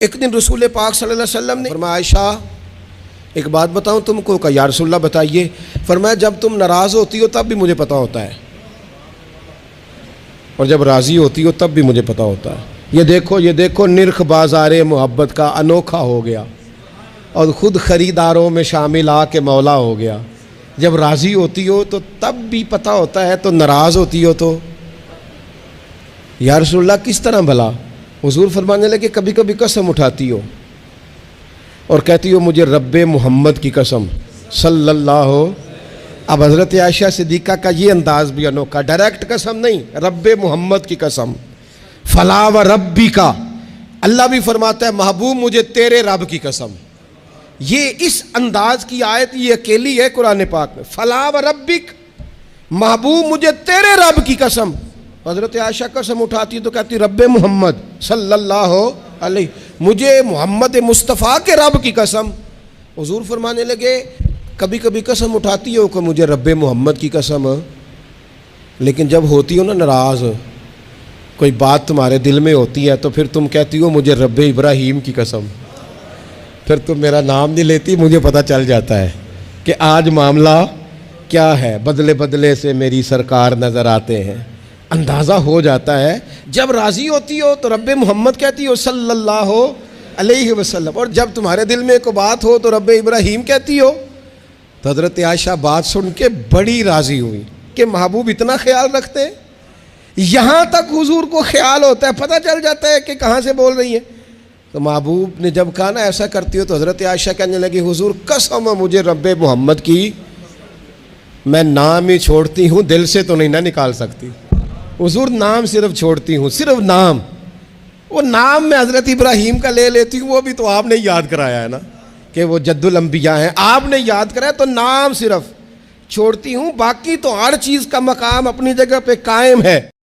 ایک دن رسول پاک صلی اللہ علیہ وسلم نے فرمایا عائشہ ایک بات بتاؤں تم کو؟ کہ یا رسول اللہ بتائیے۔ فرمایا جب تم ناراض ہوتی ہو تب بھی مجھے پتہ ہوتا ہے، اور جب راضی ہوتی ہو تب بھی مجھے پتہ ہوتا ہے۔ یہ دیکھو نرخ بازار محبت کا انوکھا ہو گیا، اور خود خریداروں میں شامل آ کے مولا ہو گیا۔ جب راضی ہوتی ہو تو تب بھی پتہ ہوتا ہے، تو ناراض ہوتی ہو تو یا رسول اللہ کس طرح بھلا؟ حضور فرمانے لگے کبھی کبھی قسم اٹھاتی ہو اور کہتی ہو مجھے رب محمد کی قسم صلی اللہ ہو۔ اب حضرت عائشہ صدیقہ کا یہ انداز بھی انوکھا، ڈائریکٹ قسم نہیں، رب محمد کی قسم، فلا و ربی کا۔ اللہ بھی فرماتا ہے محبوب مجھے تیرے رب کی قسم۔ یہ اس انداز کی آیت یہ اکیلی ہے قرآن پاک میں، فلا و ربک، محبوب مجھے تیرے رب کی قسم۔ حضرت عائشہ قسم اٹھاتی تو کہتی رب محمد صلی اللہ علیہ، مجھے محمد مصطفیٰ کے رب کی قسم۔ حضور فرمانے لگے کبھی کبھی قسم اٹھاتی ہو کہ مجھے رب محمد کی قسم، لیکن جب ہوتی ہو نا ناراض، کوئی بات تمہارے دل میں ہوتی ہے تو پھر تم کہتی ہو مجھے رب ابراہیم کی قسم۔ پھر تم میرا نام نہیں لیتی، مجھے پتہ چل جاتا ہے کہ آج معاملہ کیا ہے، بدلے بدلے سے میری سرکار نظر آتے ہیں، اندازہ ہو جاتا ہے۔ جب راضی ہوتی ہو تو رب محمد کہتی ہو صلی اللہ علیہ وسلم، اور جب تمہارے دل میں کوئی بات ہو تو رب ابراہیم کہتی ہو۔ تو حضرت عائشہ بات سن کے بڑی راضی ہوئی کہ محبوب اتنا خیال رکھتے ہیں، یہاں تک حضور کو خیال ہوتا ہے، پتہ چل جاتا ہے کہ کہاں سے بول رہی ہیں۔ تو محبوب نے جب کہا نا ایسا کرتی ہو، تو حضرت عائشہ کہنے لگی حضور قسم مجھے رب محمد کی، میں نام ہی چھوڑتی ہوں، دل سے تو نہیں نہ نکال سکتی۔ حضور نام صرف چھوڑتی ہوں، صرف نام، وہ نام میں حضرت ابراہیم کا لے لیتی ہوں، وہ بھی تو آپ نے یاد کرایا ہے نا کہ وہ جد الانبیاء ہیں، آپ نے یاد کرایا، تو نام صرف چھوڑتی ہوں، باقی تو ہر چیز کا مقام اپنی جگہ پہ قائم ہے۔